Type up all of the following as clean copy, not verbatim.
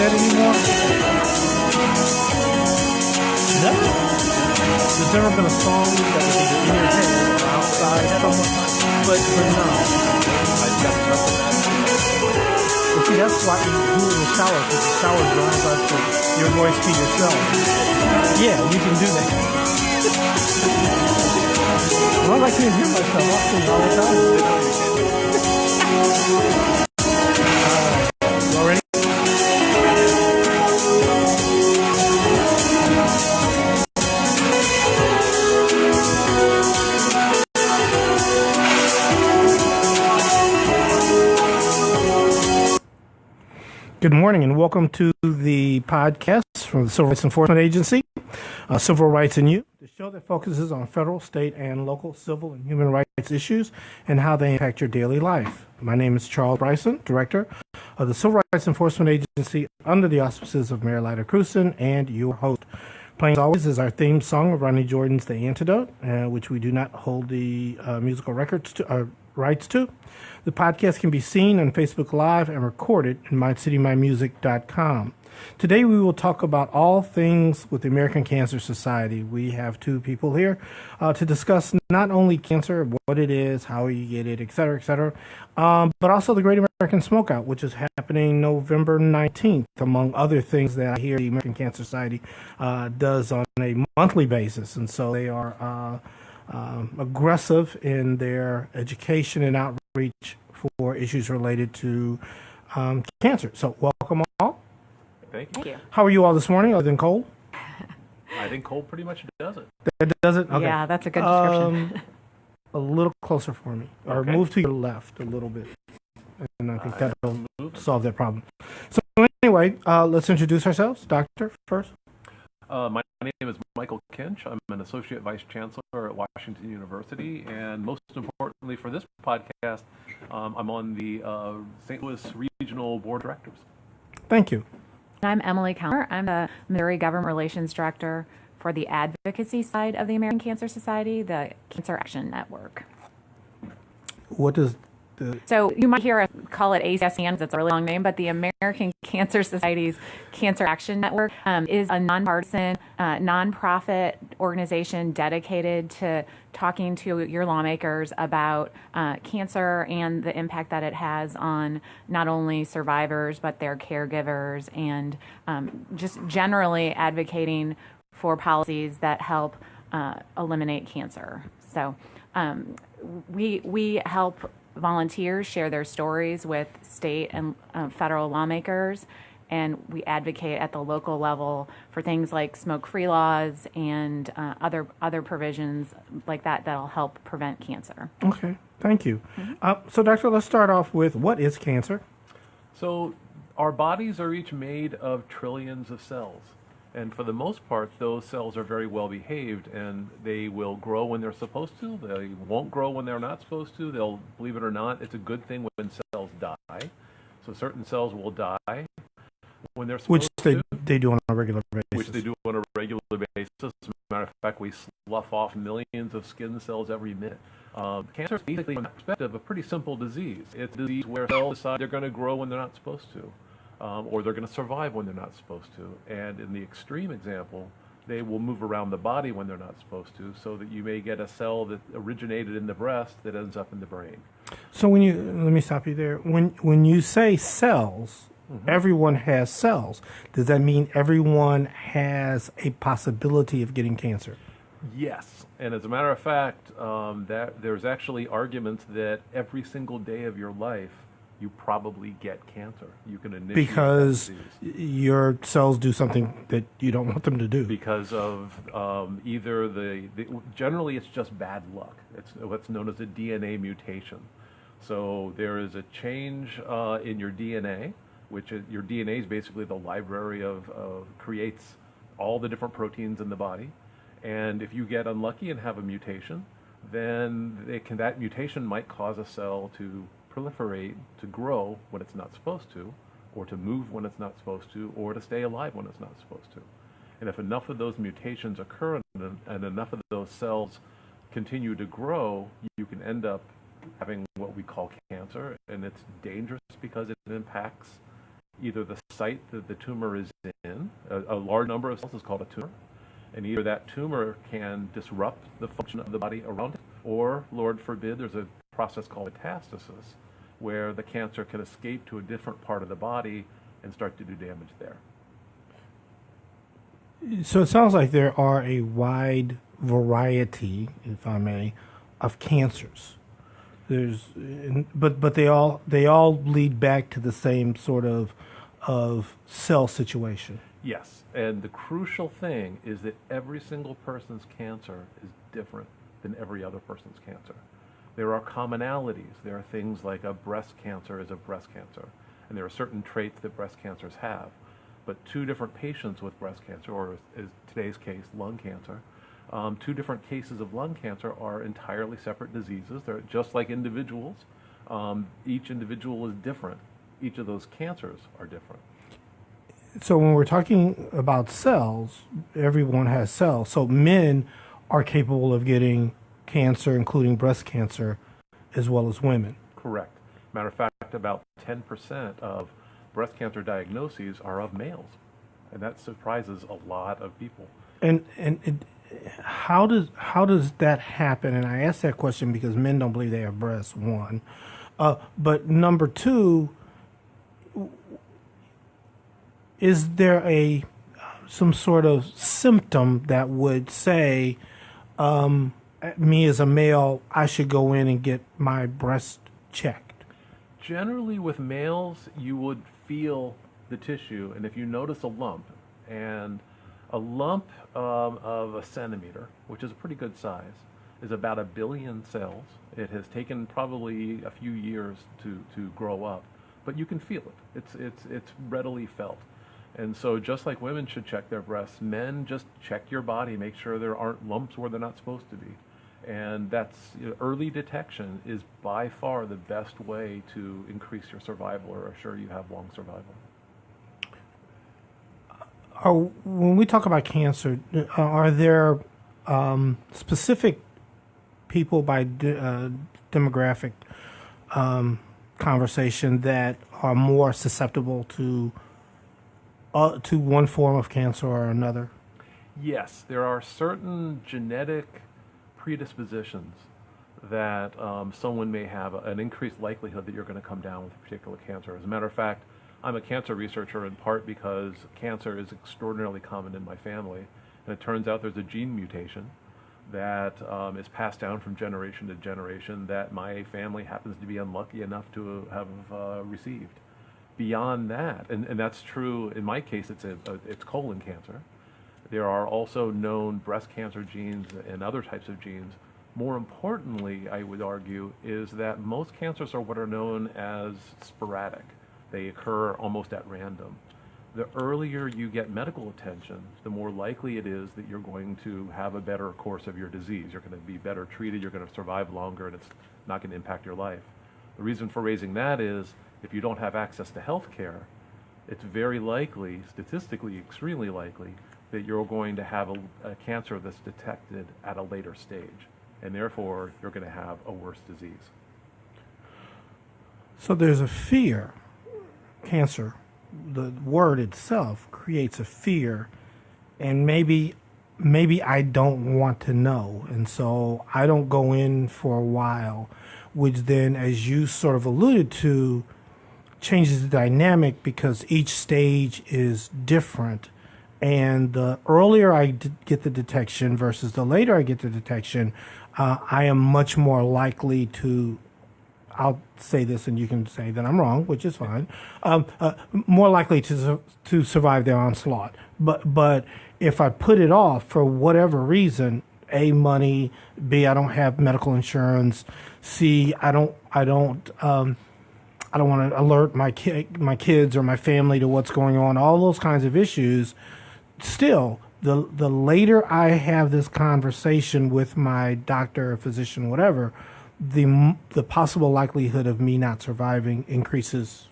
that anymore? Never? There's never been a song that was either in your head or outside somewhere? But no. But see, that's why you do it in the shower, because the shower dries out your voice to yourself. Yeah, you can do that. Well, I can't hear myself. I sing all the time. You all ready? Good morning and welcome to the podcast from the Civil Rights Enforcement Agency, Civil Rights and You, the show that focuses on federal, state, and local civil and human rights issues and how they impact your daily life. My name is Charles Bryson, Director of the Civil Rights Enforcement Agency under the auspices of Mayor Lyda Crewson and your host. Playing as always is our theme song of Ronnie Jordan's The Antidote, which we do not hold the musical rights to. The podcast can be seen on Facebook Live and recorded in mycitymymusic.com. Today we will talk about all things with the American Cancer Society. We have two people here to discuss not only cancer, what it is, how you get it, et cetera, but also the Great American Smokeout, which is happening November 19th, among other things that I hear the American Cancer Society does on a monthly basis. And so they are aggressive in their education and outreach for issues related to cancer. So welcome all. Thank you. How are you all this morning, other than cold? I think cold pretty much does it. That does it? Okay. Yeah, that's a good description. A little closer for me, or Okay. move to your left a little bit. And I think that'll solve that problem. So anyway, let's introduce ourselves. Doctor, first. My name is Michael Kinch. I'm an Associate Vice Chancellor at Washington University, and most importantly for this podcast, I'm on the St. Louis Regional Board of Directors. Thank you. I'm Emily Counter. I'm the Missouri Government Relations Director for the advocacy side of the American Cancer Society, the Cancer Action Network. What does So you might hear us call it ACSN, that's a really long name, but the American Cancer Society's Cancer Action Network is a nonpartisan, nonprofit organization dedicated to talking to your lawmakers about cancer and the impact that it has on not only survivors, but their caregivers, and just generally advocating for policies that help eliminate cancer. So we help volunteers share their stories with state and federal lawmakers, and we advocate at the local level for things like smoke-free laws and other provisions like that that'll help prevent cancer. Okay, thank you. So, Doctor, let's start off with what is cancer? So our bodies are each made of trillions of cells. And for the most part, those cells are very well behaved, and they will grow when they're supposed to. They won't grow when they're not supposed to. They'll, believe it or not, it's a good thing when cells die. So certain cells will die when they're supposed to. Which they do on a regular basis. Which they do on a regular basis. As a matter of fact, we slough off millions of skin cells every minute. Cancer is basically, from that perspective, a pretty simple disease. It's a disease where cells decide they're going to grow when they're not supposed to. Or they're going to survive when they're not supposed to. And in the extreme example, they will move around the body when they're not supposed to, so that you may get a cell that originated in the breast that ends up in the brain. So let me stop you there. When you say cells, everyone has cells. Does that mean everyone has a possibility of getting cancer? Yes. And as a matter of fact, that there's actually arguments that every single day of your life, you probably get cancer. You can initiate because that your cells do something that you don't want them to do. Because of either generally it's just bad luck. It's what's known as a DNA mutation. So there is a change in your DNA, which is, your DNA is basically the library of creates all the different proteins in the body. And if you get unlucky and have a mutation, then that mutation might cause a cell to proliferate, to grow when it's not supposed to, or to move when it's not supposed to, or to stay alive when it's not supposed to. And if enough of those mutations occur and enough of those cells continue to grow, you can end up having what we call cancer, and it's dangerous because it impacts either the site that the tumor is in, a large number of cells is called a tumor, and either that tumor can disrupt the function of the body around it, or, Lord forbid, there's a process called metastasis, where the cancer can escape to a different part of the body and start to do damage there. So it sounds like there are a wide variety, if I may, of cancers. But they all lead back to the same sort of cell situation. Yes, and the crucial thing is that every single person's cancer is different than every other person's cancer. There are commonalities. There are things like a breast cancer is a breast cancer, and there are certain traits that breast cancers have. But two different patients with breast cancer, or in today's case, lung cancer, two different cases of lung cancer are entirely separate diseases. They're just like individuals. Each individual is different. Each of those cancers are different. So when we're talking about cells, everyone has cells. So men are capable of getting cancer, including breast cancer, as well as women. Correct. Matter of fact, about 10% of breast cancer diagnoses are of males, and that surprises a lot of people. And how does that happen? And I ask that question because men don't believe they have breasts, one. But number two, is there some sort of symptom that would say, me as a male, I should go in and get my breast checked? Generally with males, you would feel the tissue, and if you notice a lump, and a lump of a centimeter, which is a pretty good size, is about 1 billion cells. It has taken probably a few years to grow up, but you can feel it. It's readily felt. And so just like women should check their breasts, men just check your body, make sure there aren't lumps where they're not supposed to be. And that's, early detection is by far the best way to increase your survival or assure you have long survival. When we talk about cancer, are there specific people by demographic conversation that are more susceptible to one form of cancer or another? Yes, there are certain genetic predispositions that someone may have an increased likelihood that you're going to come down with a particular cancer. As a matter of fact, I'm a cancer researcher in part because cancer is extraordinarily common in my family, and it turns out there's a gene mutation that is passed down from generation to generation that my family happens to be unlucky enough to have received. Beyond that, and that's true in my case, it's colon cancer. There are also known breast cancer genes and other types of genes. More importantly, I would argue, is that most cancers are what are known as sporadic. They occur almost at random. The earlier you get medical attention, the more likely it is that you're going to have a better course of your disease. You're going to be better treated, you're going to survive longer, and it's not going to impact your life. The reason for raising that is if you don't have access to health care, it's very likely, statistically extremely likely, that you're going to have a cancer that's detected at a later stage, and therefore you're going to have a worse disease. So there's a fear. Cancer, the word itself creates a fear, and maybe I don't want to know, and so I don't go in for a while, which then, as you sort of alluded to, changes the dynamic because each stage is different. And the earlier I get the detection versus the later I get the detection, I am much more likely to, I'll say this and you can say that I'm wrong, which is fine, more likely to survive their onslaught. But if I put it off for whatever reason, A, money, B, I don't have medical insurance, C, I don't want to alert my kids or my family to what's going on, all those kinds of issues. Still, the later I have this conversation with my doctor or physician, whatever, the possible likelihood of me not surviving increases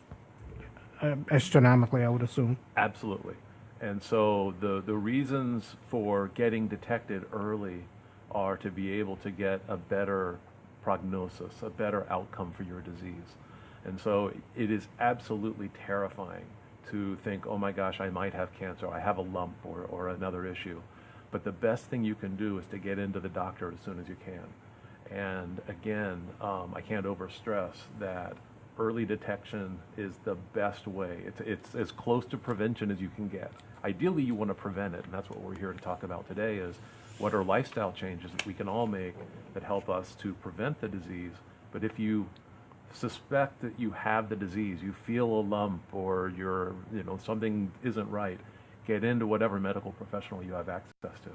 astronomically, I would assume. Absolutely. And so the reasons for getting detected early are to be able to get a better prognosis, a better outcome for your disease. And so it is absolutely terrifying to think, oh my gosh, I might have cancer, I have a lump or another issue. But the best thing you can do is to get into the doctor as soon as you can. And again, I can't overstress that early detection is the best way. It's as close to prevention as you can get. Ideally, you want to prevent it, and that's what we're here to talk about today is what are lifestyle changes that we can all make that help us to prevent the disease. But if you suspect that you have the disease, you feel a lump or something isn't right, get into whatever medical professional you have access to.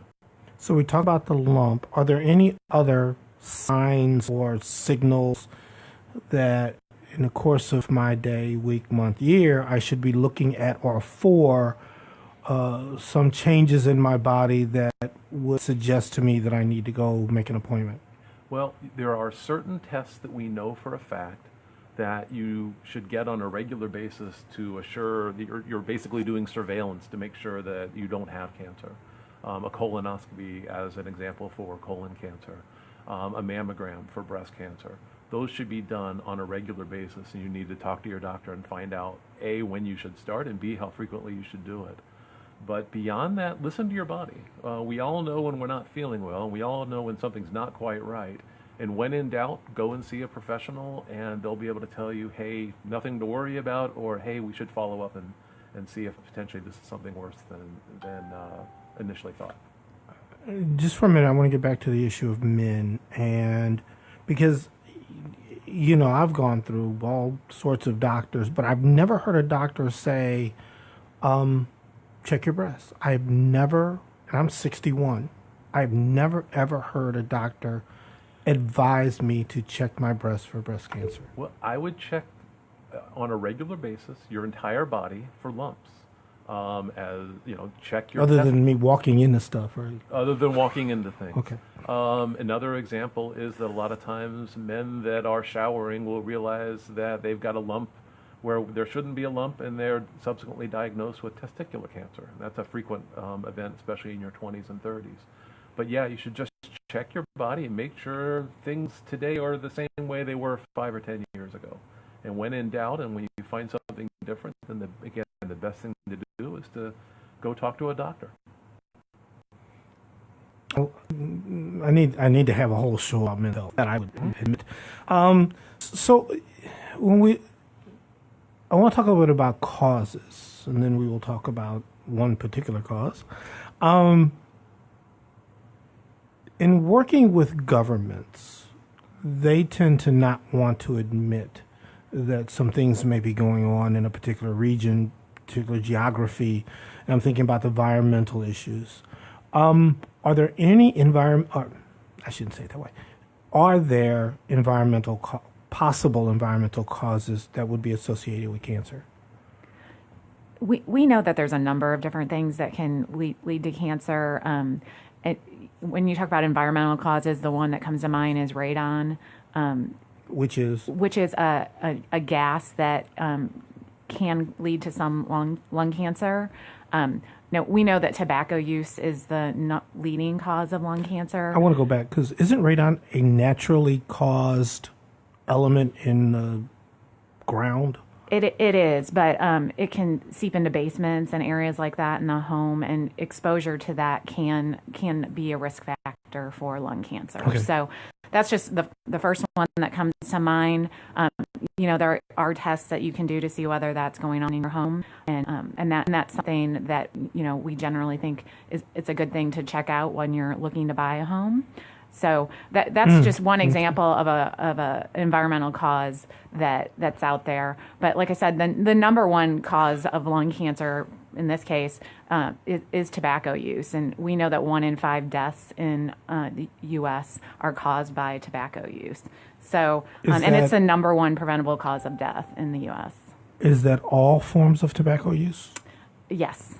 So we talk about the lump. Are there any other signs or signals that in the course of my day, week, month, year, I should be looking at or for some changes in my body that would suggest to me that I need to go make an appointment? Well, there are certain tests that we know for a fact that you should get on a regular basis to assure that you're basically doing surveillance to make sure that you don't have cancer. A colonoscopy as an example for colon cancer, a mammogram for breast cancer. Those should be done on a regular basis, and you need to talk to your doctor and find out, A, when you should start, and B, how frequently you should do it. But beyond that, listen to your body. We all know when we're not feeling well, and we all know when something's not quite right. And when in doubt, go and see a professional, and they'll be able to tell you, hey, nothing to worry about, or hey, we should follow up and see if potentially this is something worse than initially thought. Just for a minute, I want to get back to the issue of men, and because I've gone through all sorts of doctors, but I've never heard a doctor say, check your breasts. I've never, and I'm 61, I've never ever heard a doctor advise me to check my breasts for breast cancer. Well, I would check on a regular basis your entire body for lumps. Check your other test. than me walking into stuff, right? Other than walking into things. Okay. Another example is that a lot of times men that are showering will realize that they've got a lump where there shouldn't be a lump, and they're subsequently diagnosed with testicular cancer. That's a frequent event, especially in your 20s and 30s. But yeah, you should just check your body and make sure things today are the same way they were 5 or 10 years ago. And when in doubt, and when you find something different, then the best thing to do is to go talk to a doctor. I need to have a whole show about mental health, that I would admit. So I want to talk a little bit about causes, and then we will talk about one particular cause. In working with governments, they tend to not want to admit that some things may be going on in a particular region, particular geography. And I'm thinking about the environmental issues. Are there any I shouldn't say it that way. Are there possible environmental causes that would be associated with cancer? We know that there's a number of different things that can lead to cancer. When you talk about environmental causes, the one that comes to mind is radon, which is a gas that can lead to some lung cancer. Now, we know that tobacco use is the leading cause of lung cancer. I want to go back, because isn't radon a naturally caused element in the ground? It is, but it can seep into basements and areas like that in the home, and exposure to that can be a risk factor for lung cancer. Okay. So that's just the first one that comes to mind. There are tests that you can do to see whether that's going on in your home, and that's something that we generally think it's a good thing to check out when you're looking to buy a home. So that's just one example of a environmental cause that's out there. But like I said, the number one cause of lung cancer in this case is tobacco use, and we know that 1 in 5 deaths in the U.S. are caused by tobacco use. So and it's the number one preventable cause of death in the U.S. Is that all forms of tobacco use? Yes.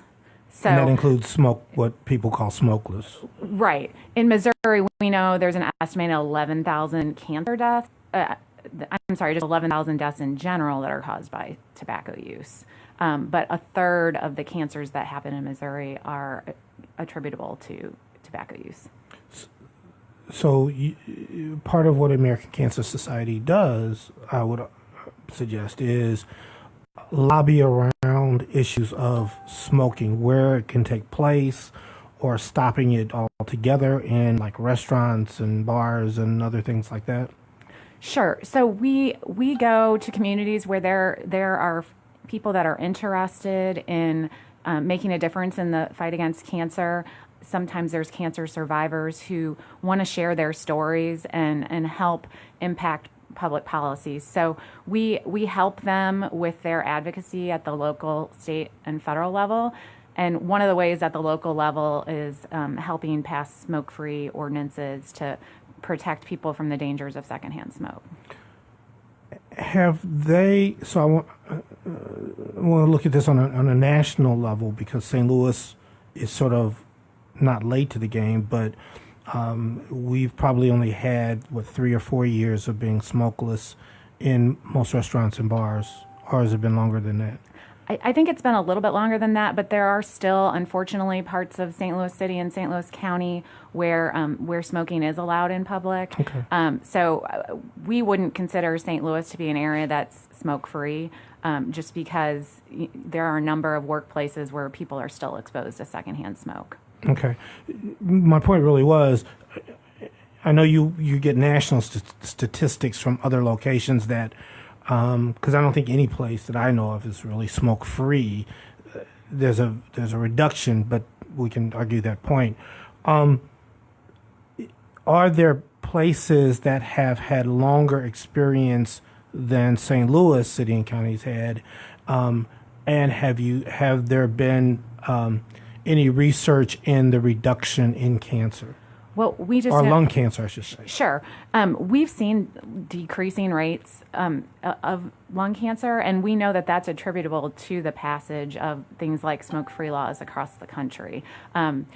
So, and that includes what people call smokeless. Right. In Missouri, we know there's an estimated 11,000 cancer deaths. Just 11,000 deaths in general that are caused by tobacco use. But a third of the cancers that happen in Missouri are attributable to tobacco use. So part of what American Cancer Society does, I would suggest, is lobby around around issues of smoking, where it can take place, or stopping it altogether in like restaurants and bars and other things like that? Sure. So we go to communities where there are people that are interested in making a difference in the fight against cancer. Sometimes there's cancer survivors who want to share their stories and help impact public policies. So we help them with their advocacy at the local, state, and federal level. And one of the ways at the local level is helping pass smoke-free ordinances to protect people from the dangers of secondhand smoke. Have they? So I want to look at this on a national level, because St. Louis is sort of not late to the game, but we've probably only had 3 or 4 years of being smokeless in most restaurants and bars, or has it been longer than that? I think it's been a little bit longer than that, but there are still, unfortunately, parts of St. Louis City and St. Louis County where smoking is allowed in public. Okay. So we wouldn't consider St. Louis to be an area that's smoke-free, just because there are a number of workplaces where people are still exposed to secondhand smoke. Okay. My point really was, I know you get national statistics from other locations that, because I don't think any place that I know of is really smoke-free. There's a reduction, but we can argue that point. Are there places that have had longer experience than St. Louis City and County's had? And have there been any research in the reduction in cancer? Well, we just or lung cancer, I should say. Sure. We've seen decreasing rates of lung cancer, and we know that that's attributable to the passage of things like smoke-free laws across the country. In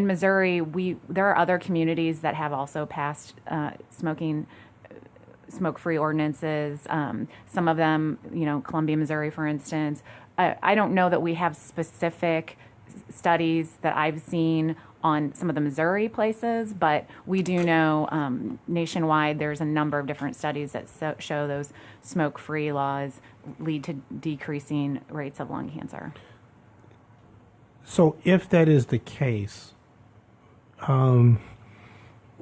Missouri, there are other communities that have also passed smoke-free ordinances. Some of them, Columbia, Missouri, for instance. I don't know that we have specific studies that I've seen on some of the Missouri places, but we do know nationwide there's a number of different studies that show those smoke-free laws lead to decreasing rates of lung cancer. So if that is the case,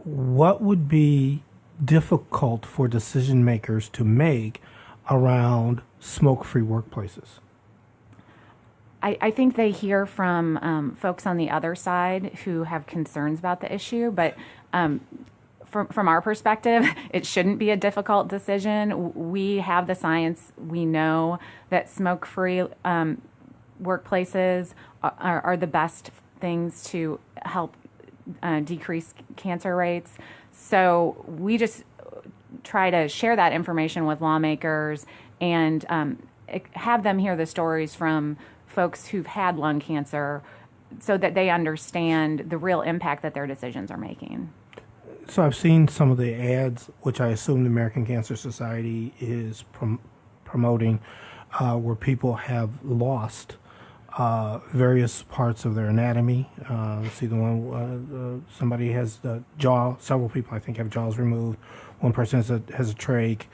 what would be difficult for decision makers to make around smoke-free workplaces? I think they hear from folks on the other side who have concerns about the issue, but from our perspective, it shouldn't be a difficult decision. We have the science. We know that smoke-free workplaces are the best things to help decrease cancer rates. So we just try to share that information with lawmakers and have them hear the stories from folks who've had lung cancer so that they understand the real impact that their decisions are making. So I've seen some of the ads, which I assume the American Cancer Society is promoting, where people have lost various parts of their anatomy. See the one, somebody has the jaw, several people I think have jaws removed. One person has a trach.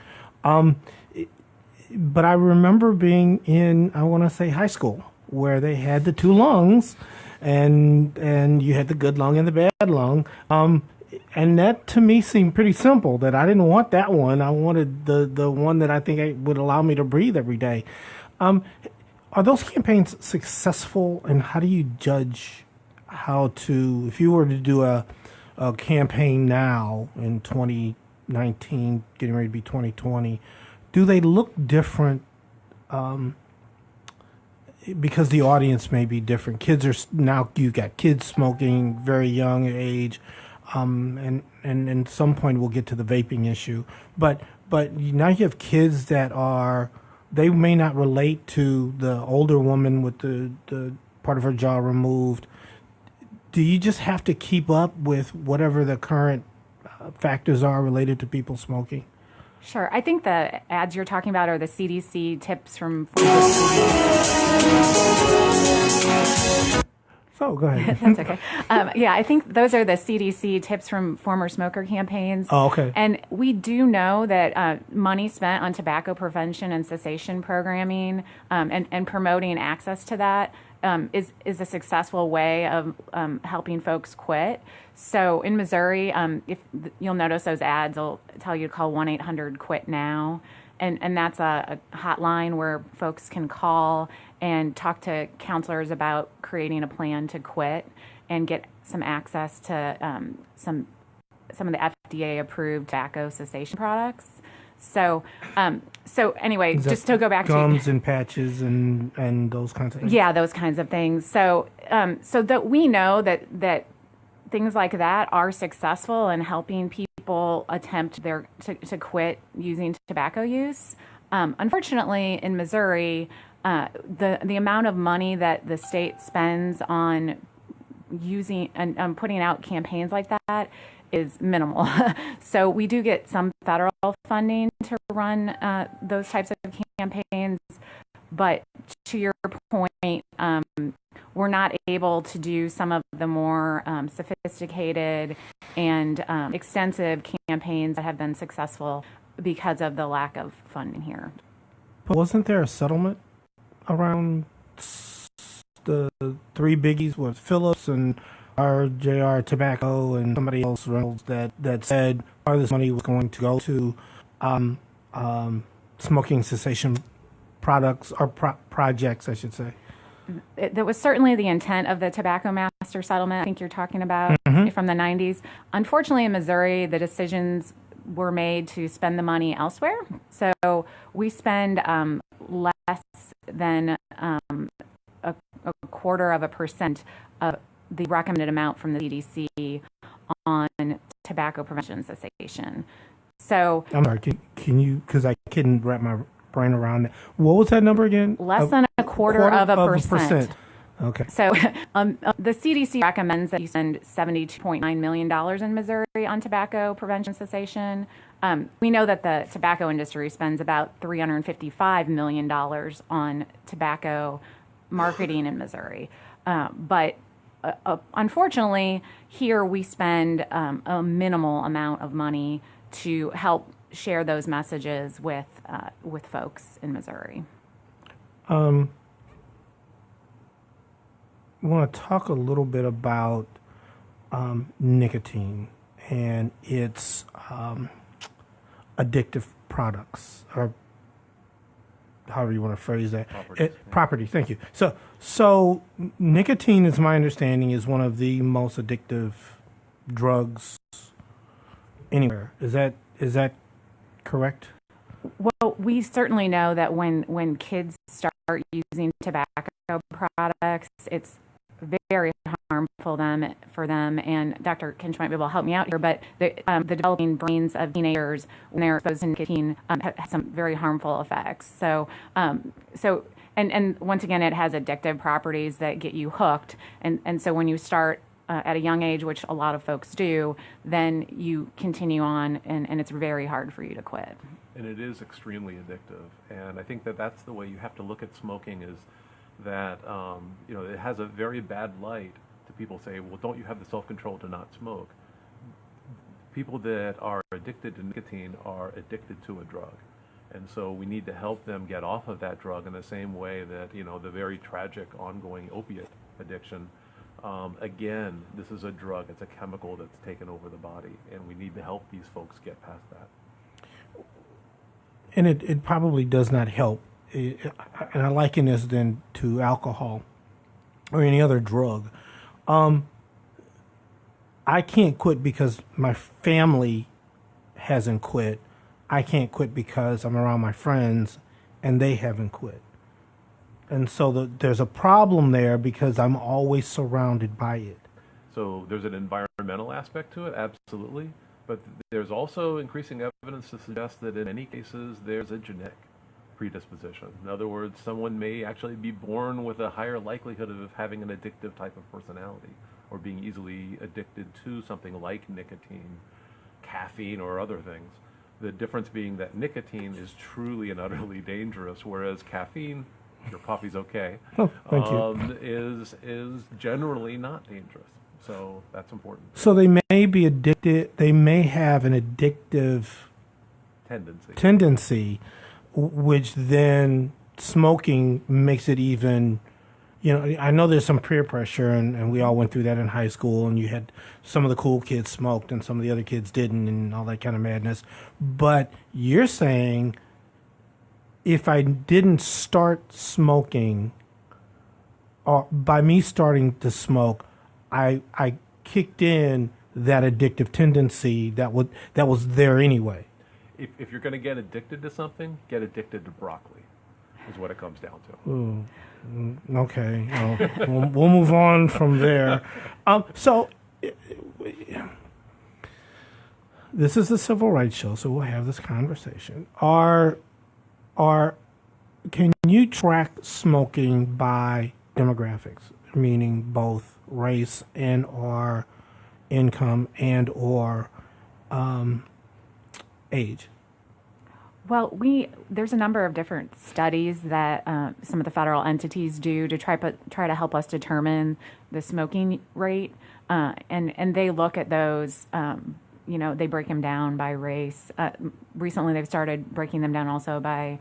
But I remember being in, I want to say, high school, where they had the two lungs, and you had the good lung and the bad lung. And that to me seemed pretty simple, that I didn't want that one. I wanted the one that I think would allow me to breathe every day. Are those campaigns successful, and how do you judge how to, if you were to do a campaign now in 2019, getting ready to be 2020, do they look different because the audience may be different? Kids are now, you've got kids smoking very young age, and at some point we'll get to the vaping issue. But now you have kids that are, they may not relate to the older woman with the part of her jaw removed. Do you just have to keep up with whatever the current factors are related to people smoking? Sure. I think the ads you're talking about are the CDC tips from So go ahead. That's okay. Yeah, I think those are the CDC tips from former smoker campaigns. Oh, okay. And we do know that money spent on tobacco prevention and cessation programming and promoting access to that is a successful way of helping folks quit. So in Missouri, if you'll notice those ads will tell you to call 1-800-QUIT-NOW. And that's a hotline where folks can call and talk to counselors about creating a plan to quit and get some access to some of the FDA-approved tobacco cessation products. So anyway, just to go back gums and patches and those kinds of things. Yeah, those kinds of things. So that we know that things like that are successful in helping people attempt to quit using tobacco use. Unfortunately, in Missouri, the amount of money that the state spends on using and putting out campaigns like that is minimal. So we do get some federal funding to run those types of campaigns, but to your point, we're not able to do some of the more sophisticated and extensive campaigns that have been successful because of the lack of funding here. But wasn't there a settlement around the three biggies with Phillips and RJR Tobacco and somebody else, Reynolds, that said part of this money was going to go to smoking cessation products or projects, I should say? That was certainly the intent of the Tobacco Master Settlement I think you're talking about from the 90s. Unfortunately, in Missouri, the decisions were made to spend the money elsewhere. So we spend less than a 0.25% of the recommended amount from the CDC on tobacco prevention cessation. So I'm sorry, can you, because I couldn't wrap my brain around that. What was that number again? Less than a quarter of a percent. Okay. So the CDC recommends that you spend $72.9 million in Missouri on tobacco prevention cessation. We know that the tobacco industry spends about $355 million on tobacco marketing in Missouri. But unfortunately, here we spend a minimal amount of money to help share those messages with folks in Missouri. I want to talk a little bit about nicotine and its addictive products, or however you want to phrase that. Property, thank you. So nicotine, is my understanding, is one of the most addictive drugs anywhere. Is that correct? Well, we certainly know that when kids start using tobacco products, it's very harmful for them. And Dr. Kinch might be able to help me out here, but the developing brains of teenagers when they're exposed to nicotine have some very harmful effects. So once again, it has addictive properties that get you hooked. And so when you start at a young age, which a lot of folks do, then you continue on, and it's very hard for you to quit. And it is extremely addictive. And I think that's the way you have to look at smoking, is that it has a very bad light to people say, well, don't you have the self-control to not smoke? People that are addicted to nicotine are addicted to a drug. And so we need to help them get off of that drug in the same way that, the very tragic ongoing opiate addiction. Again, this is a drug. It's a chemical that's taken over the body, and we need to help these folks get past that. And it probably does not help. And I liken this then to alcohol or any other drug. I can't quit because my family hasn't quit. I can't quit because I'm around my friends and they haven't quit. And so there's a problem there because I'm always surrounded by it. So there's an environmental aspect to it, absolutely. But there's also increasing evidence to suggest that in many cases there's a genetic predisposition. In other words, someone may actually be born with a higher likelihood of having an addictive type of personality or being easily addicted to something like nicotine, caffeine, or other things. The difference being that nicotine is truly and utterly dangerous, whereas caffeine your coffee's okay, Oh, thank you. is generally not dangerous. So that's important. So they may be addicted. They may have an addictive tendency, which then smoking makes it even. I know there's some peer pressure, and we all went through that in high school, and you had some of the cool kids smoked and some of the other kids didn't, and all that kind of madness. But you're saying if I didn't start smoking, or by me starting to smoke, I kicked in that addictive tendency that was there anyway. If you're going to get addicted to something, get addicted to broccoli, is what it comes down to. Ooh. Okay, we'll move on from there. So this is the Civil Rights Show, so we'll have this conversation. Can you track smoking by demographics, meaning both race and or income and or age? Well, there's a number of different studies that some of the federal entities do to try to help us determine the smoking rate, and they look at those. They break them down by race. Recently, they've started breaking them down also by,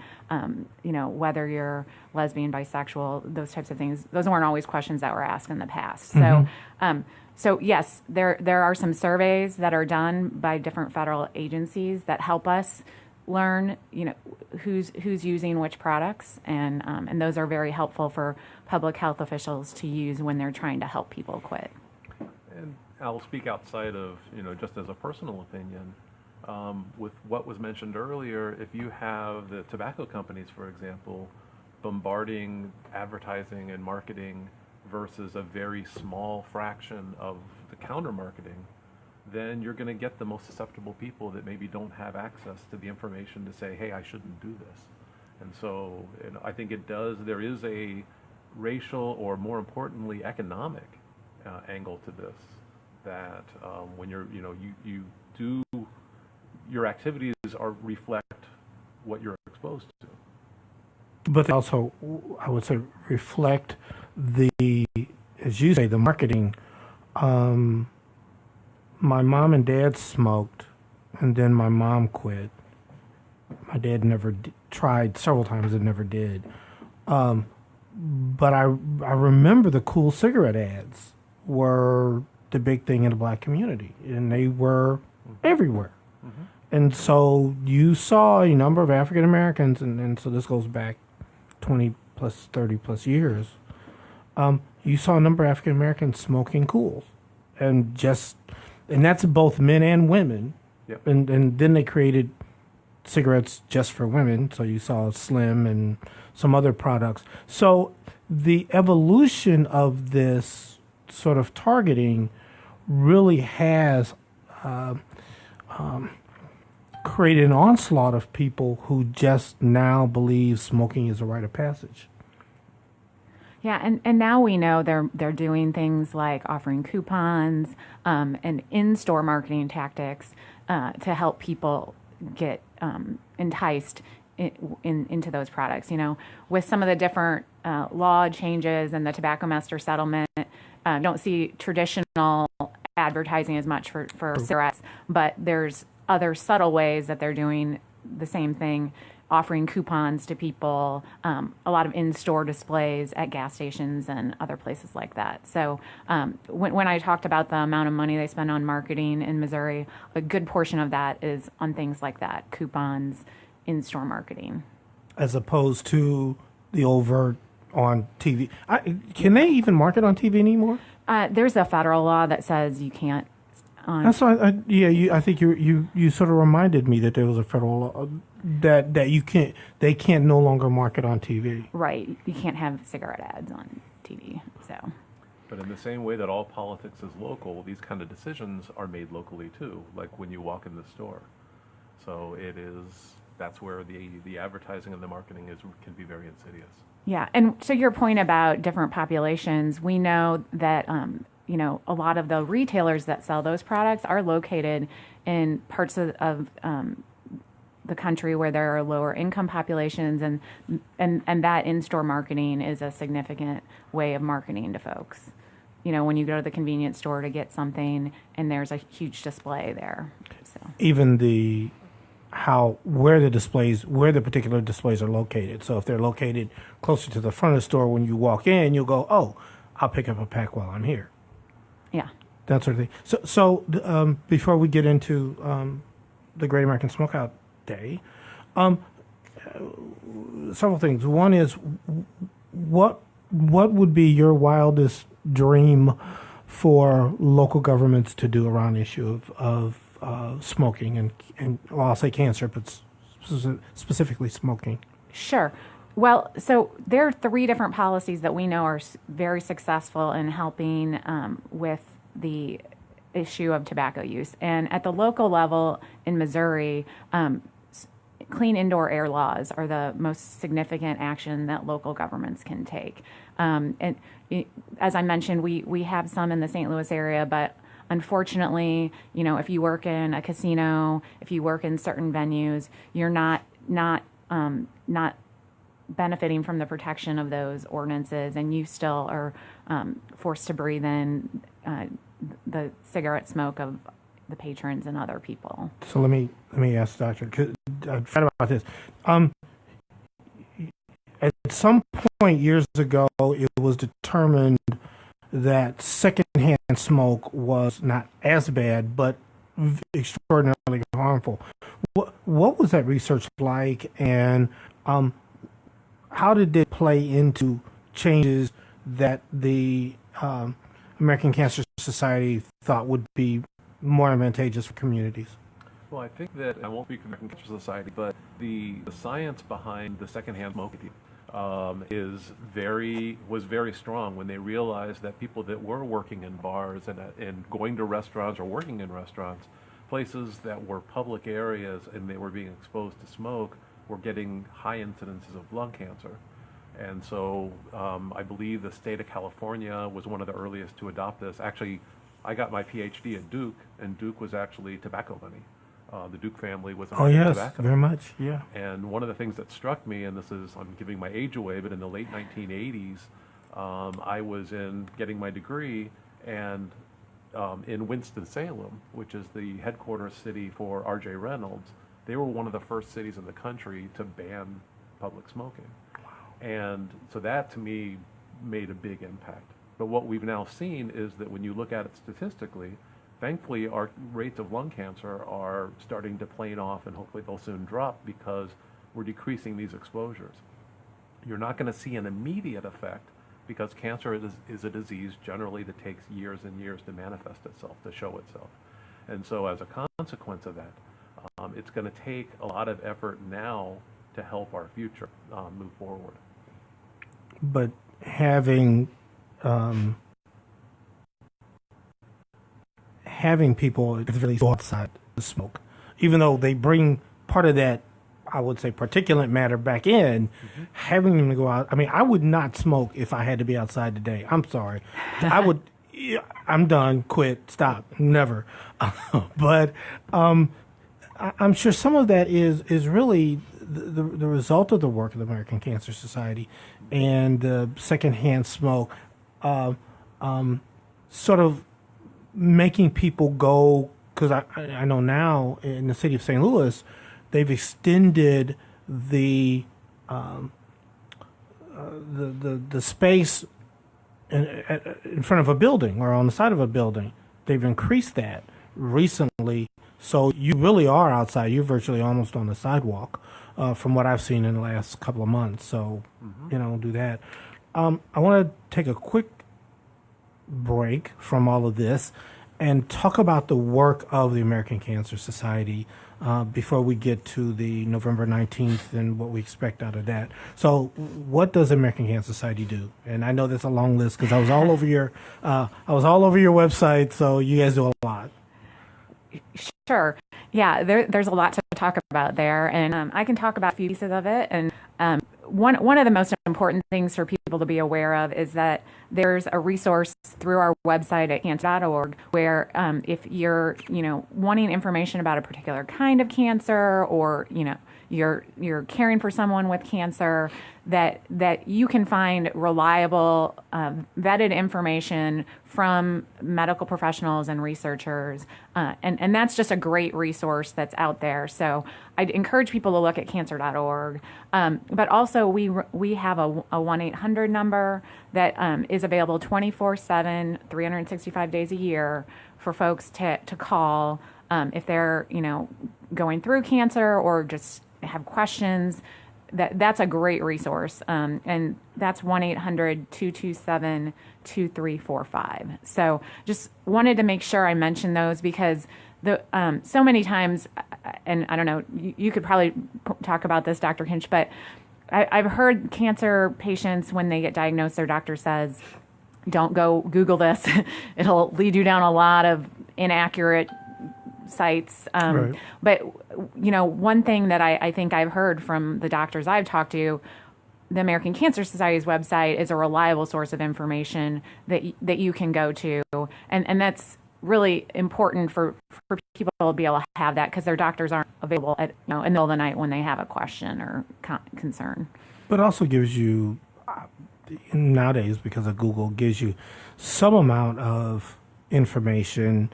whether you're lesbian, bisexual, those types of things. Those weren't always questions that were asked in the past. Mm-hmm. So yes, there are some surveys that are done by different federal agencies that help us learn, who's using which products, and those are very helpful for public health officials to use when they're trying to help people quit. And I'll speak outside of, just as a personal opinion, with what was mentioned earlier. If you have the tobacco companies, for example, bombarding advertising and marketing versus a very small fraction of the counter marketing, then you're going to get the most susceptible people that maybe don't have access to the information to say, hey, I shouldn't do this. And so I think there is a racial, or more importantly, economic angle to this, that when your activities reflect what you're exposed to. But also, I would say, reflect as you say, the marketing. My mom and dad smoked, and then my mom quit. My dad never tried several times and never did. But I remember the cool cigarette ads were the big thing in the black community, and they were everywhere. Mm-hmm. And so you saw a number of African Americans, and so this goes back 20 plus, 30 plus years. You saw a number of African Americans smoking Cools, and that's both men and women. Yep. And then they created cigarettes just for women. So you saw Slim and some other products. So the evolution of this sort of targeting really has created an onslaught of people who just now believe smoking is a rite of passage. Yeah, and now we know they're doing things like offering coupons and in-store marketing tactics to help people get enticed into those products. With some of the different law changes and the tobacco master settlement, you don't see traditional advertising as much for cigarettes, but there's other subtle ways that they're doing the same thing, offering coupons to people, a lot of in-store displays at gas stations and other places like that. So when I talked about the amount of money they spend on marketing in Missouri, a good portion of that is on things like that, coupons, in-store marketing. As opposed to the overt on TV. Can they even market on TV anymore? There's a federal law that says you can't. That's why, I think you sort of reminded me that there was a federal law that they can't no longer market on TV. Right, you can't have cigarette ads on TV. So. But in the same way that all politics is local, these kind of decisions are made locally too. Like when you walk in the store, so that's where the advertising and the marketing can be very insidious. Yeah, and to your point about different populations, we know that. A lot of the retailers that sell those products are located in parts of the country where there are lower income populations, and that in-store marketing is a significant way of marketing to folks. When you go to the convenience store to get something and there's a huge display there. So Even where the particular displays are located. So if they're located closer to the front of the store, when you walk in, you'll go, oh, I'll pick up a pack while I'm here. yeah. That sort of thing. So before we get into the Great American Smokeout Day, several things. One is, what would be your wildest dream for local governments to do around the issue of smoking and well, I'll say cancer, but specifically smoking? Sure. Well, so there are 3 different policies that we know are very successful in helping with the issue of tobacco use. And at the local level in Missouri, clean indoor air laws are the most significant action that local governments can take. And as I mentioned, we have some in the St. Louis area, but unfortunately, if you work in a casino, if you work in certain venues, you're not benefiting from the protection of those ordinances, and you still are forced to breathe in the cigarette smoke of the patrons and other people. So let me ask the doctor, 'cause I forgot about this. At some point years ago, it was determined that secondhand smoke was not as bad, but extraordinarily harmful. What was that research like, and how did it play into changes that the American Cancer Society thought would be more advantageous for communities? Well, I think that I won't speak for the American Cancer Society, but the science behind the secondhand smoking was very strong when they realized that people that were working in bars and going to restaurants or working in restaurants, places that were public areas and they were being exposed to smoke, were getting high incidences of lung cancer. And so I believe the state of California was one of the earliest to adopt this. Actually, I got my PhD at Duke, and Duke was actually tobacco money. The Duke family was American tobacco. Very much, yeah. And one of the things that struck me, and I'm giving my age away, but in the late 1980s, I was getting my degree, and in Winston-Salem, which is the headquarters city for R.J. Reynolds, they were one of the first cities in the country to ban public smoking. Wow. And so that, to me, made a big impact. But what we've now seen is that when you look at it statistically, thankfully, our rates of lung cancer are starting to plane off, and hopefully they'll soon drop because we're decreasing these exposures. You're not going to see an immediate effect because cancer is a disease generally that takes years and years to manifest itself, to show itself. And so as a consequence of that, it's going to take a lot of effort now to help our future move forward. But having people really go outside to smoke, even though they bring part of that, I would say, particulate matter back in, having them to go out. I mean, I would not smoke if I had to be outside today. I'm sorry. I'm done, quit, stop, never. But I'm sure some of that is really the result of the work of the American Cancer Society and the secondhand smoke, sort of making people go, because I know now in the city of St. Louis, they've extended the space in front of a building or on the side of a building. They've increased that recently, so you really are outside. You're virtually almost on the sidewalk, from what I've seen in the last couple of months. So, do that. I want to take a quick break from all of this and talk about the work of the American Cancer Society before we get to the November 19th and what we expect out of that. So what does the American Cancer Society do? And I know that's a long list because I was all over your website, so you guys do a lot. Sure. Yeah, there's a lot to talk about there, and I can talk about a few pieces of it. And one of the most important things for people to be aware of is that there's a resource through our website at cancer.org where if you're, wanting information about a particular kind of cancer, or, you're caring for someone with cancer, that you can find reliable, vetted information from medical professionals and researchers. And that's just a great resource that's out there. So I'd encourage people to look at cancer.org. But also we have a 1-800 number that is available 24/7, 365 days a year for folks to call if they're, going through cancer or just have questions. That's a great resource, and that's 1-800-227-2345. So just wanted to make sure I mentioned those because so many times, and I don't know, you could probably talk about this, Dr. Kinch, but I've heard cancer patients, when they get diagnosed, their doctor says, don't go Google this. It'll lead you down a lot of inaccurate sites. Right. But, one thing that I think I've heard from the doctors I've talked to, the American Cancer Society's website is a reliable source of information that you can go to. And that's really important for people to be able to have that because their doctors aren't available at, in the middle of the night when they have a question or concern. But also gives you, nowadays, because of Google, gives you some amount of information,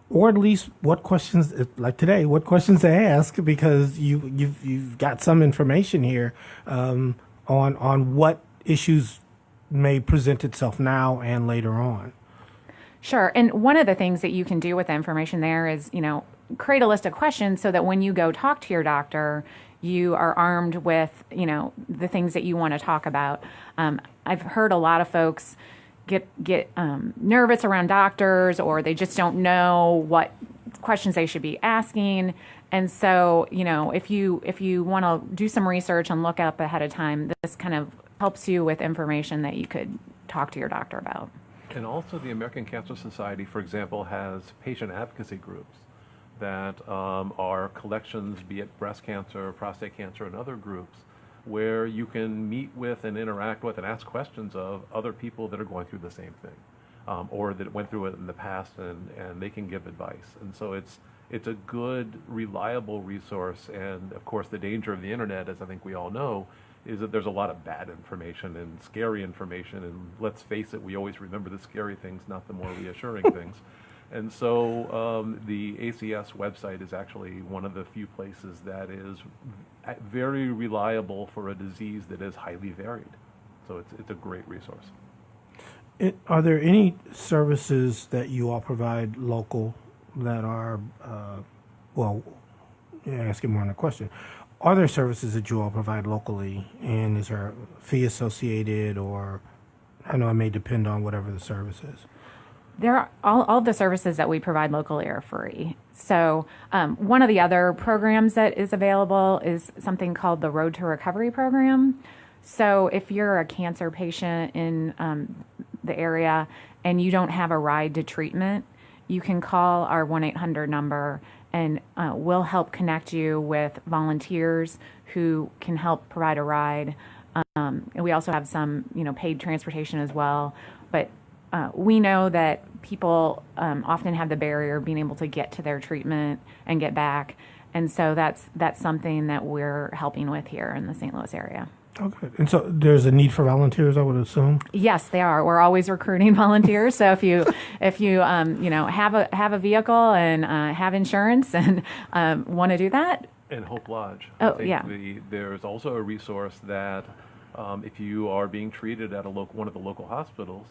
or at least what questions, like today, what questions to ask, because you've got some information here on what issues may present itself now and later on. Sure. And one of the things that you can do with the information there is, create a list of questions so that when you go talk to your doctor, you are armed with, the things that you want to talk about. I've heard a lot of folks get nervous around doctors, or they just don't know what questions they should be asking. And so, if you want to do some research and look up ahead of time, this kind of helps you with information that you could talk to your doctor about. And also the American Cancer Society, for example, has patient advocacy groups that are collections, be it breast cancer, prostate cancer, and other groups, where you can meet with and interact with and ask questions of other people that are going through the same thing, or that went through it in the past, and they can give advice. And so it's a good, reliable resource. And of course, the danger of the internet, as I think we all know, is that there's a lot of bad information and scary information. And let's face it, we always remember the scary things, not the more reassuring things. And so the ACS website is actually one of the few places that is very reliable for a disease that is highly varied. So it's a great resource. Are there any services that you all provide local that are, asking more on a question, are there services that you all provide locally, and is there a fee associated, or I know it may depend on whatever the service is? There are all of the services that we provide locally are free. So one of the other programs that is available is something called the Road to Recovery program. So if you're a cancer patient in the area and you don't have a ride to treatment, you can call our 1-800 number, and we'll help connect you with volunteers who can help provide a ride. And we also have some, paid transportation as well. But we know that people often have the barrier of being able to get to their treatment and get back. And so that's something that we're helping with here in the St. Louis area. Okay. And so there's a need for volunteers, I would assume? Yes, they are. We're always recruiting volunteers. So if you have a vehicle and have insurance and want to do that. And Hope Lodge. Oh, I think yeah. There's also a resource that if you are being treated at one of the local hospitals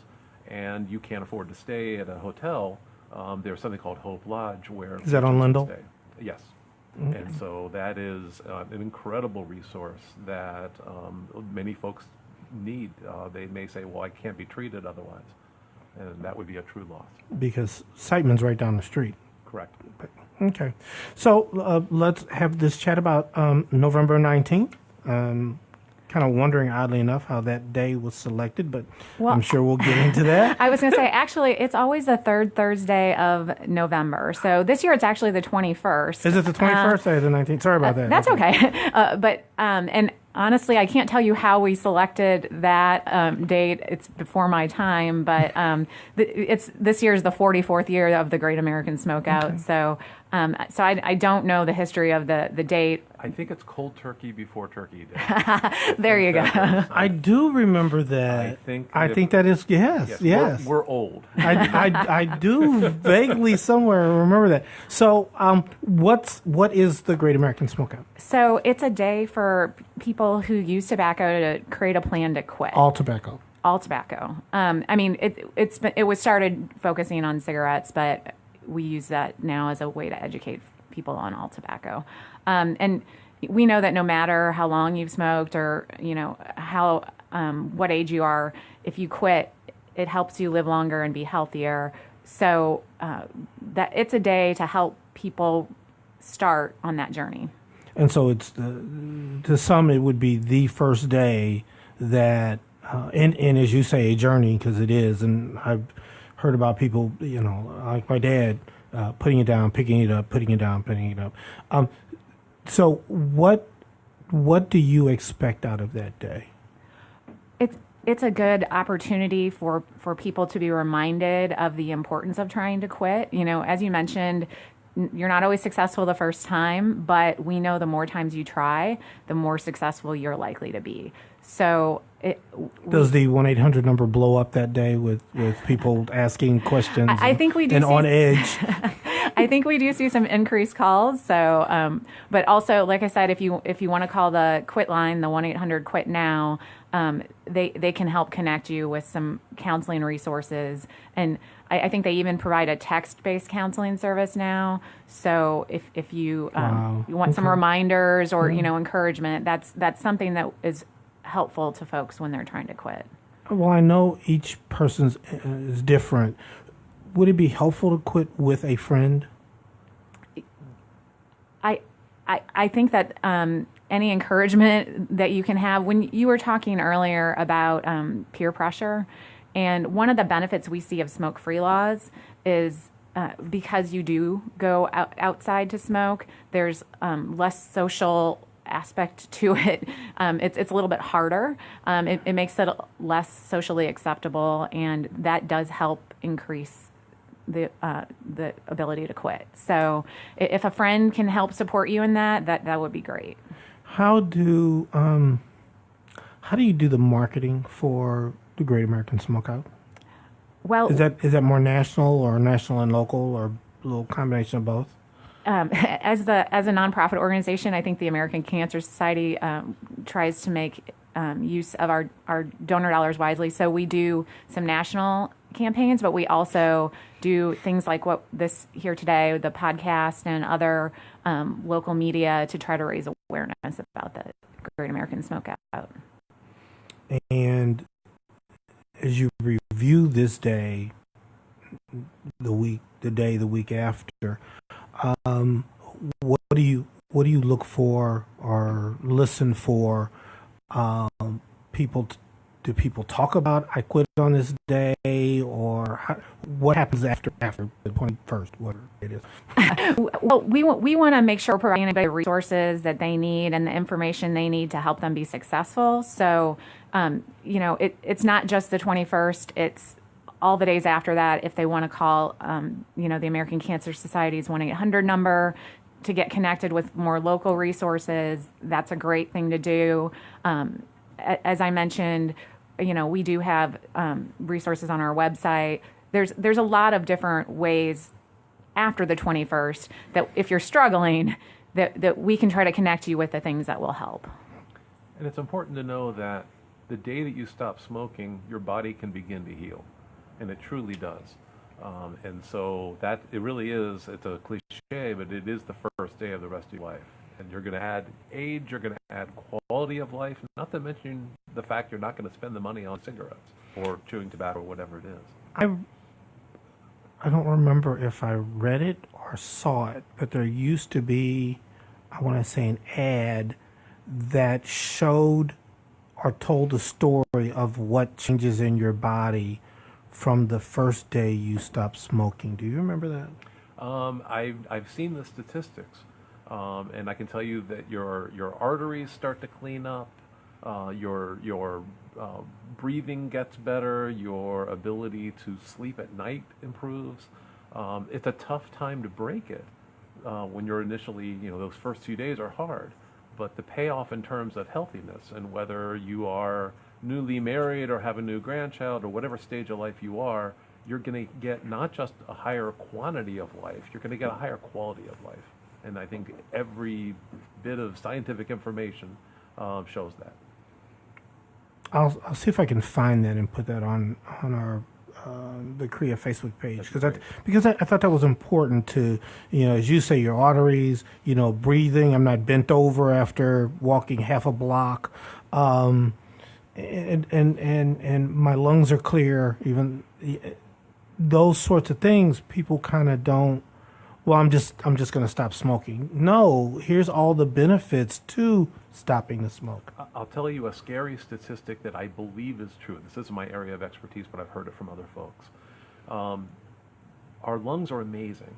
and you can't afford to stay at a hotel, there's something called Hope Lodge where... Is that on Lindell? Yes. Okay. And so that is an incredible resource that many folks need. They may say, well, I can't be treated otherwise. And that would be a true loss. Because Siteman's right down the street. Correct. Okay. So let's have this chat about November 19th. Kind of wondering, oddly enough, how that day was selected, but well, I'm sure we'll get into that. I was going to say, actually, it's always the third Thursday of November. So this year it's actually the 21st. Is it the 21st or the 19th? Sorry about that. That's okay. And Honestly, I can't tell you how we selected that date. It's before my time, but this year is the 44th year of the Great American Smokeout. Okay. So I don't know the history of the date. I think it's cold turkey before Turkey Day. There you go. I do remember that. I think that is yes. We're old. I do vaguely somewhere remember that. So, what is the Great American Smokeout? So it's a day for people who use tobacco to create a plan to quit. All tobacco. All tobacco. I mean, it was started focusing on cigarettes, but we use that now as a way to educate people on all tobacco. And we know that no matter how long you've smoked or how what age you are, if you quit, it helps you live longer and be healthier. So that it's a day to help people start on that journey. And so it's to some it would be the first day that, and as you say, a journey, because it is. And I've heard about people, like my dad, putting it down, picking it up, putting it down, picking it up. So what do you expect out of that day? It's a good opportunity for people to be reminded of the importance of trying to quit. As you mentioned, you're not always successful the first time, but we know the more times you try, the more successful you're likely to be. So does the 1-800 number blow up that day with people asking questions? I think we do. And on edge. I think we do see some increased calls. So, but also, like I said, if you want to call the quit line, the 1-800 quit now, they can help connect you with some counseling resources. And I think they even provide a text-based counseling service now. So if you you want some reminders or encouragement, that's something that is helpful to folks when they're trying to quit. Well, I know each person is different. Would it be helpful to quit with a friend? I think that any encouragement that you can have, when you were talking earlier about peer pressure, and one of the benefits we see of smoke-free laws is because you do go outside to smoke, there's less social aspect to it. It's a little bit harder. It makes it less socially acceptable, and that does help increase the ability to quit. So if a friend can help support you in that would be great. How do you do the marketing for the Great American Smokeout? Well, is that more national or national and local or a little combination of both? As a nonprofit organization, I think the American Cancer Society tries to make use of our donor dollars wisely. So we do some national campaigns, but we also do things like what this here today, the podcast and other local media to try to raise awareness about the Great American Smokeout. And as you review this day, the week after, what do you look for or listen for? Do people talk about I quit on this day, or what happens after the 21st, whatever it is? Well, we want to make sure we're providing anybody the resources that they need and the information they need to help them be successful. So, it's not just the 21st; it's all the days after that. If they want to call, the American Cancer Society's 1-800 number to get connected with more local resources, that's a great thing to do. As I mentioned, we do have resources on our website. There's a lot of different ways after the 21st that if you're struggling, that we can try to connect you with the things that will help. And it's important to know that the day that you stop smoking, your body can begin to heal, and it truly does. And so that it really is, it's a cliche, but it is the first day of the rest of your life. And you're going to add age, you're going to add quality of life, not to mention the fact you're not going to spend the money on cigarettes or chewing tobacco or whatever it is. I don't remember if I read it or saw it, but there used to be, I want to say, an ad that showed or told the story of what changes in your body from the first day you stop smoking. Do you remember that? I've seen the statistics, and I can tell you that your arteries start to clean up. Your breathing gets better. Your ability to sleep at night improves. It's a tough time to break it when you're initially, those first few days are hard. But the payoff in terms of healthiness, and whether you are newly married or have a new grandchild or whatever stage of life you are, you're going to get not just a higher quantity of life, you're going to get a higher quality of life. And I think every bit of scientific information shows that. I'll see if I can find that and put that on our the CREA Facebook page, because I thought that was important to, as you say, your arteries, breathing. I'm not bent over after walking half a block, and my lungs are clear. Even those sorts of things, people kind of don't. Well, I'm just going to stop smoking. No, here's all the benefits to stopping the smoke. I'll tell you a scary statistic that I believe is true. This isn't my area of expertise, but I've heard it from other folks. Our lungs are amazing,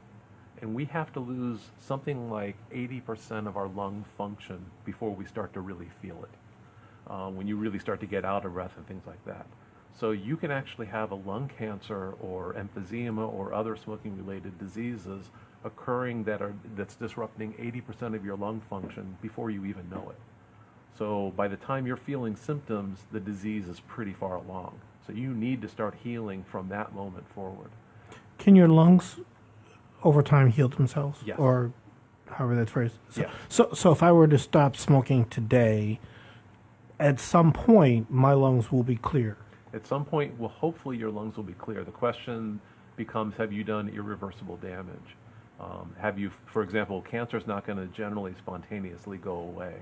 and we have to lose something like 80% of our lung function before we start to really feel it, when you really start to get out of breath and things like that. So you can actually have a lung cancer or emphysema or other smoking-related diseases occurring that's disrupting 80% of your lung function before you even know it. So by the time you're feeling symptoms, the disease is pretty far along. So you need to start healing from that moment forward. Can your lungs over time heal themselves? Yes. Or however that's phrased? Yeah. So if I were to stop smoking today, at some point my lungs will be clear. At some point, well, hopefully your lungs will be clear. The question becomes, have you done irreversible damage? Have you, for example, cancer is not going to generally spontaneously go away.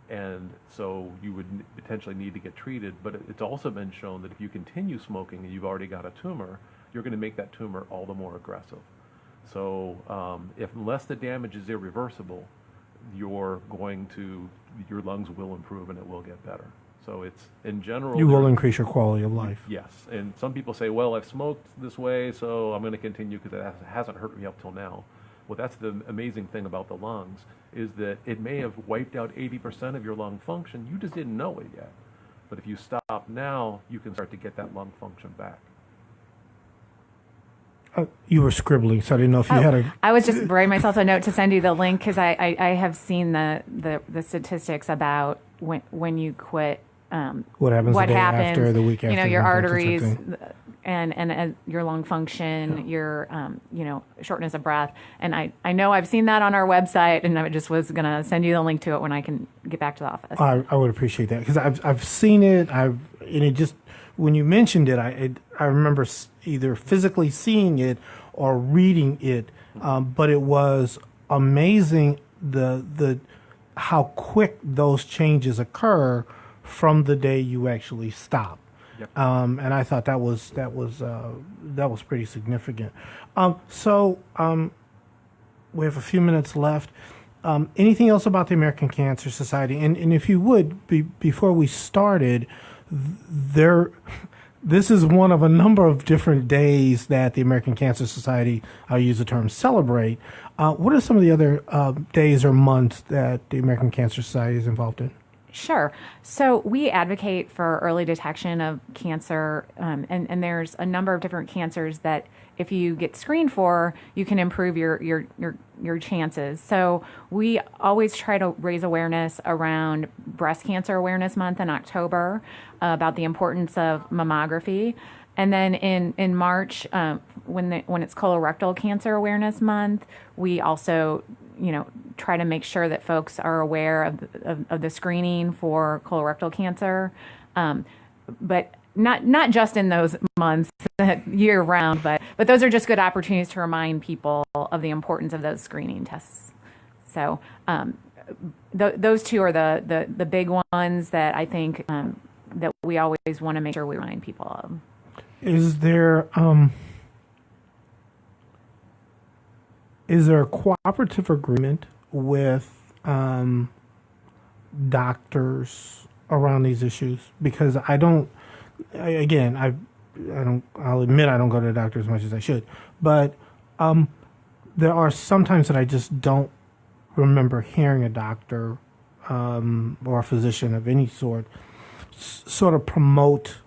And so you would potentially need to get treated. But it's also been shown that if you continue smoking and you've already got a tumor, you're going to make that tumor all the more aggressive. So unless the damage is irreversible, your lungs will improve and it will get better. So it's, in general... You will increase your quality of life. Yes. And some people say, well, I've smoked this way, so I'm going to continue because it hasn't hurt me up till now. Well, that's the amazing thing about the lungs, is that it may have wiped out 80% of your lung function. You just didn't know it yet. But if you stop now, you can start to get that lung function back. You were scribbling, so I didn't know if you had a... I was just writing myself a note to send you the link, because I have seen the statistics about when you quit. What happens the day after, the week after? Your arteries and your lung function, your shortness of breath. And I know I've seen that on our website, and I just was going to send you the link to it when I can get back to the office. I would appreciate that, because I've seen it. And it just, when you mentioned it, I remember either physically seeing it or reading it. But it was amazing the how quick those changes occur from the day you actually stop. Yep. And I thought that was pretty significant. So we have a few minutes left. Anything else about the American Cancer Society? And if you would, before we started, this is one of a number of different days that the American Cancer Society, I'll use the term, celebrate. What are some of the other days or months that the American Cancer Society is involved in? Sure. So we advocate for early detection of cancer, and there's a number of different cancers that if you get screened for, you can improve your chances. So we always try to raise awareness around Breast Cancer Awareness Month in October, about the importance of mammography. And then in March, when it's Colorectal Cancer Awareness Month, we also try to make sure that folks are aware of the screening for colorectal cancer, but not just in those months, year round, but those are just good opportunities to remind people of the importance of those screening tests. So those two are the big ones that I think that we always want to make sure we remind people of. Is there a cooperative agreement with doctors around these issues? Because I'll admit I don't go to the doctor as much as I should, but there are some times that I just don't remember hearing a doctor or a physician of any sort sort of promote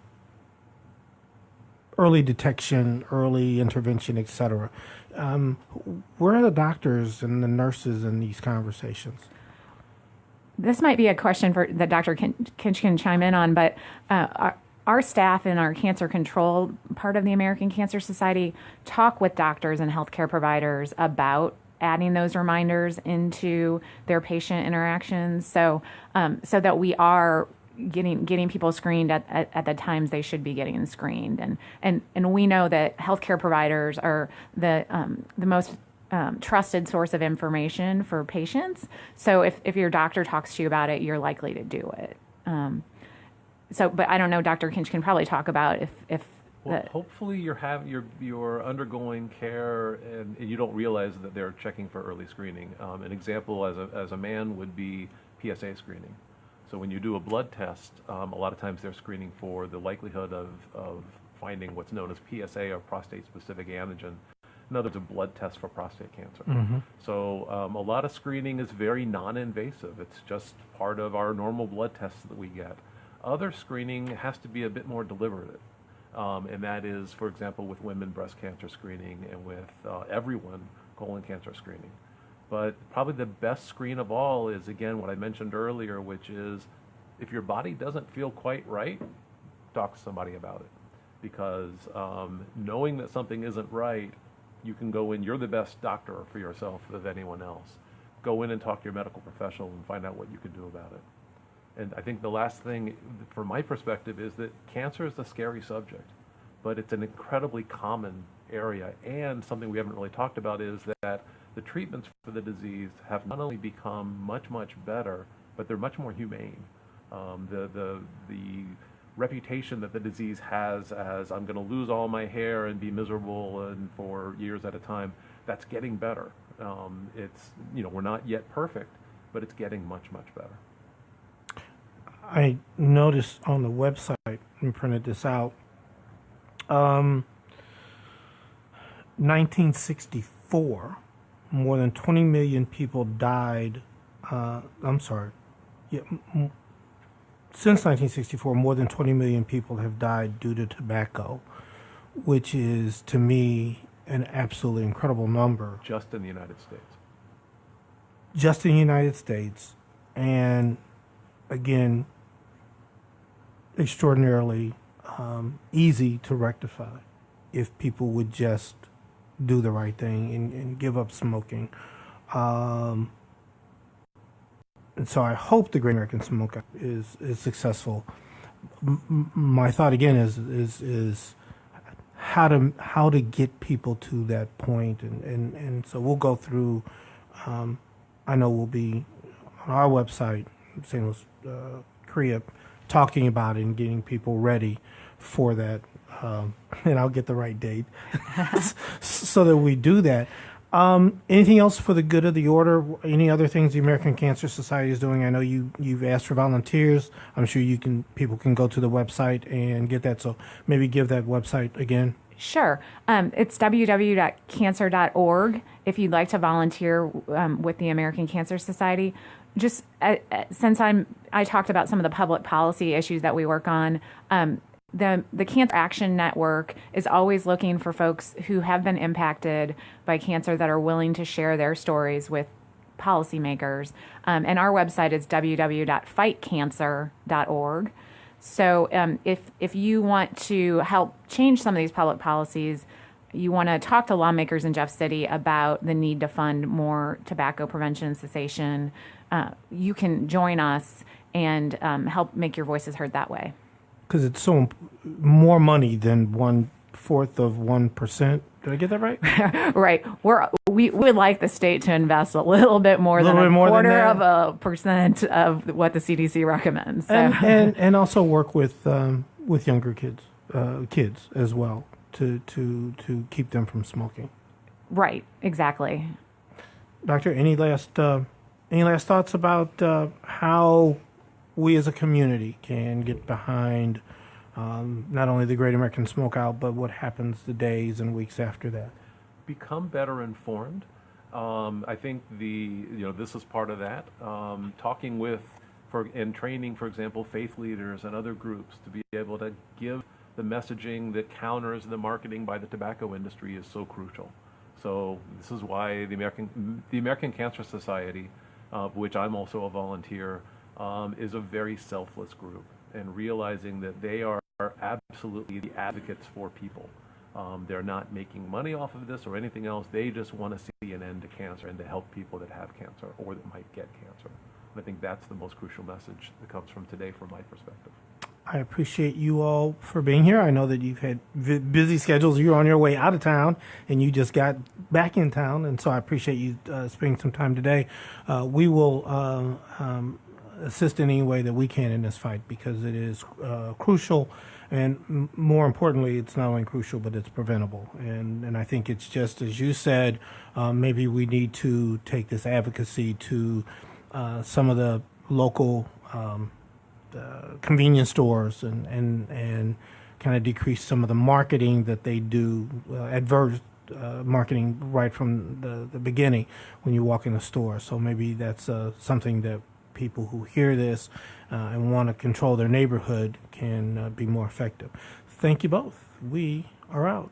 early detection, early intervention, et cetera. Where are the doctors and the nurses in these conversations? This might be a question that Dr. Kinch can chime in on, but our staff in our cancer control part of the American Cancer Society talk with doctors and healthcare providers about adding those reminders into their patient interactions, so that we are getting people screened at the times they should be getting screened, and we know that healthcare providers are the most trusted source of information for patients. So if your doctor talks to you about it, you're likely to do it. But I don't know. Dr. Kinch can probably talk about if. Well, hopefully you're undergoing care and you don't realize that they're checking for early screening. An example as a man would be PSA screening. So when you do a blood test, a lot of times they're screening for the likelihood of finding what's known as PSA, or prostate-specific antigen. In other words, a blood test for prostate cancer. Mm-hmm. So a lot of screening is very non-invasive. It's just part of our normal blood tests that we get. Other screening has to be a bit more deliberate. And that is, for example, with women breast cancer screening and with everyone colon cancer screening. But probably the best screen of all is, again, what I mentioned earlier, which is if your body doesn't feel quite right, talk to somebody about it. Because knowing that something isn't right, you can go in, you're the best doctor for yourself of anyone else. Go in and talk to your medical professional and find out what you can do about it. And I think the last thing, from my perspective, is that cancer is a scary subject, but it's an incredibly common area. And something we haven't really talked about is that the treatments for the disease have not only become much, much better, but they're much more humane. The reputation that the disease has as I'm going to lose all my hair and be miserable and for years at a time, that's getting better. We're not yet perfect, but it's getting much, much better. I noticed on the website and printed this out. 1964, more than 20 million people died. Since 1964, more than 20 million people have died due to tobacco, which is, to me, an absolutely incredible number. Just in the United States. Just in the United States. And, again, extraordinarily easy to rectify if people would just do the right thing and give up smoking. And so I hope the Great American Smoke Out is successful. My thought again is how to get people to that point, and so we'll go through. I know we'll be on our website, same as CREA, talking about it and getting people ready for that. And I'll get the right date so that we do that. Anything else for the good of the order? Any other things the American Cancer Society is doing? I know you've asked for volunteers. I'm sure people can go to the website and get that. So maybe give that website again. Sure. It's www.cancer.org if you'd like to volunteer with the American Cancer Society. Just since I talked about some of the public policy issues that we work on, the Cancer Action Network is always looking for folks who have been impacted by cancer that are willing to share their stories with policymakers. And our website is www.fightcancer.org. So if you want to help change some of these public policies, you want to talk to lawmakers in Jeff City about the need to fund more tobacco prevention and cessation, you can join us and help make your voices heard that way. Because it's so more money than 1/4 of 1%. Did I get that right? Right. We would like the state to invest a little bit more than a quarter of a percent of what the CDC recommends. So. And also work with younger kids as well to keep them from smoking. Right. Exactly. Doctor, any last thoughts about how we as a community can get behind not only the Great American Smokeout, but what happens the days and weeks after that? Become better informed. I think this is part of that. Talking with and training, for example, faith leaders and other groups to be able to give the messaging that counters the marketing by the tobacco industry is so crucial. So this is why the American Cancer Society, which I'm also a volunteer, is a very selfless group, and realizing that they are absolutely the advocates for people. They're not making money off of this or anything else. They just want to see an end to cancer and to help people that have cancer or that might get cancer. And I think that's the most crucial message that comes from today from my perspective. I appreciate you all for being here. I know that you've had busy schedules. You're on your way out of town, and you just got back in town, and so I appreciate you spending some time today. We will assist in any way that we can in this fight, because it is crucial, and more importantly, it's not only crucial, but it's preventable. And I think it's just as you said, maybe we need to take this advocacy to some of the local convenience stores and kind of decrease some of the marketing that they do, adverse marketing right from the beginning when you walk in the store. So maybe that's something that people who hear this and want to control their neighborhood can be more effective. Thank you both. We are out.